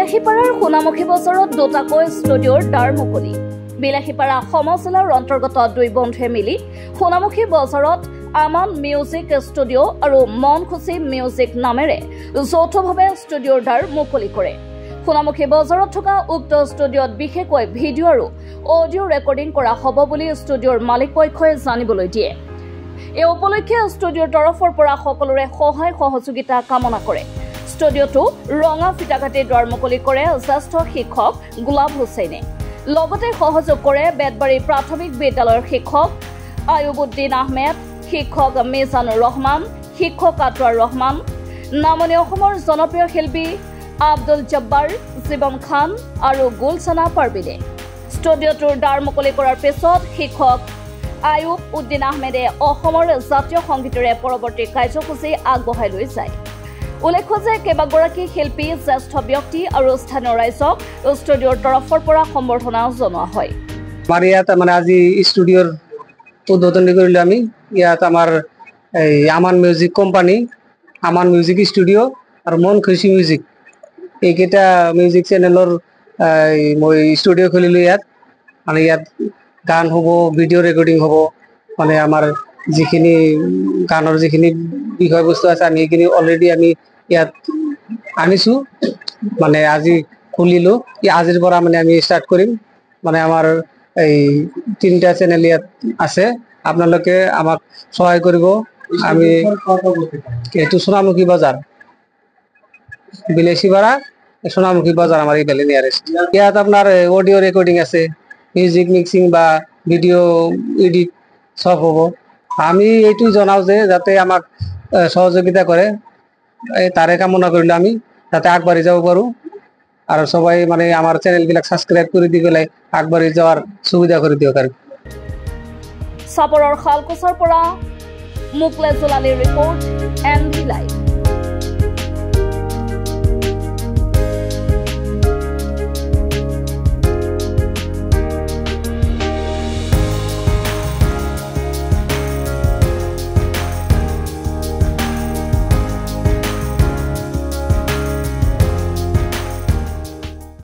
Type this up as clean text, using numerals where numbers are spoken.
বিলাসীপাৰাৰ সোণামুখী বজাৰত দুটাকৈ ষ্টুডিঅ'ৰ দ্বাৰ মুকলি। বিলাসীপাৰা সমজিলাৰ অন্তৰ্গত দুই বন্ধুৱে মিলি সোণামুখী বজাৰত আমান মিউজিক ষ্টুডিঅ' আৰু মন খুচি মিউজিক নামেৰে যৌথভাৱে ষ্টুডিঅ'ৰ দ্বাৰ মুকলি কৰে। সোণামুখী বজাৰত থকা উক্ত ষ্টুডিঅ'ত বিশেষকৈ ভিডিঅ' আৰু অডিঅ' ৰেকৰ্ডিং কৰা হ'ব বুলি ষ্টুডিঅ'ৰ মালিকপক্ষই জানিবলৈ দিয়ে। এই উপলক্ষে ষ্টুডিঅ'ৰ তৰফৰ পৰা সকলোৰে সহায় সহযোগিতা কামনা কৰে। ষ্টুডিঅ'টো ৰঙা ফিটা কাটি দ্বাৰ মুকলি কৰে জ্যেষ্ঠ শিক্ষক গোলাপ হুছেইনে। লগতে সহযোগ কৰে বেতবাৰী প্ৰাথমিক বিদ্যালয়ৰ শিক্ষক আয়ুবুদ্দিন আহমেদ, শিক্ষক মিজানুৰ ৰহমান, শিক্ষক আতৱাৰ ৰহমান, নামনি অসমৰ জনপ্ৰিয় শিল্পী আব্দুল জব্বাৰ, জীৱন খান আৰু গুলছানা পাৰবিনে। ষ্টুডিঅ'টোৰ দ্বাৰ মুকলি কৰাৰ পিছত শিক্ষক আয়ুব উদ্দিন আহমেদে অসমৰ জাতীয় সংগীতেৰে পৰৱৰ্তী কাৰ্যসূচী আগবঢ়াই লৈ যায়। উল্লেখ্য যে কেইবাগৰাকী শিল্পী, জ্যেষ্ঠ ব্যক্তি আৰু স্থানীয় ৰাইজক ষ্টুডিঅ'ৰ তৰফৰ পৰা সম্বৰ্ধনা জনোৱা হয়। আমাৰ ইয়াত মানে আজি ষ্টুডিঅ'ৰ উদ্বোধনী কৰিলোঁ আমি। ইয়াত আমাৰ Aman music company, Aman music studio' আৰু মন খুচি মিউজিক, এইকেইটা মিউজিক চেনেলৰ মই ষ্টুডিঅ' খুলিলোঁ ইয়াত। মানে ইয়াত গান হ'ব, ভিডিঅ' ৰেকৰ্ডিং হ'ব। মানে আমাৰ যিখিনি গানৰ যিখিনি বিষয়বস্তু আছে আমি সেইখিনি অলৰেডি আমি ইয়াত আনিছোঁ। মানে আজি খুলিলোঁ, আজিৰ পৰা মানে আমি ষ্টাৰ্ট কৰিম। মানে আমাৰ এই 3টা চেনেল ইয়াত আছে, আপোনালোকে আমাক সহায় কৰিব। আমি এইটো সোণামুখী বজাৰ, বিলাসীপাৰা সোণামুখী বজাৰ আমাৰ এইফালে নিয়াৰেষ্ট। ইয়াত আপোনাৰ অডিঅ' ৰেকৰ্ডিং আছে, মিউজিক মিক্সিং বা ভিডিঅ' এডিট চব হ'ব। আমি এইটো জনাওঁ যে যাতে আমাক সহযোগিতা কৰে, তাৰে কামনা কৰিলোঁ আমি যাতে আগবাঢ়ি যাব পাৰোঁ। আৰু সবাই মানে আমাৰ চেনেলবিলাক ছাবস্ক্ৰাইব কৰি দি পেলাই আগবাঢ়ি যোৱাৰ সুবিধা কৰি দিয়ক। আৰু চাপৰৰ শালকুছৰ পৰা মুকলে জোলালীৰ ৰিপৰ্ট, MV লাইভ।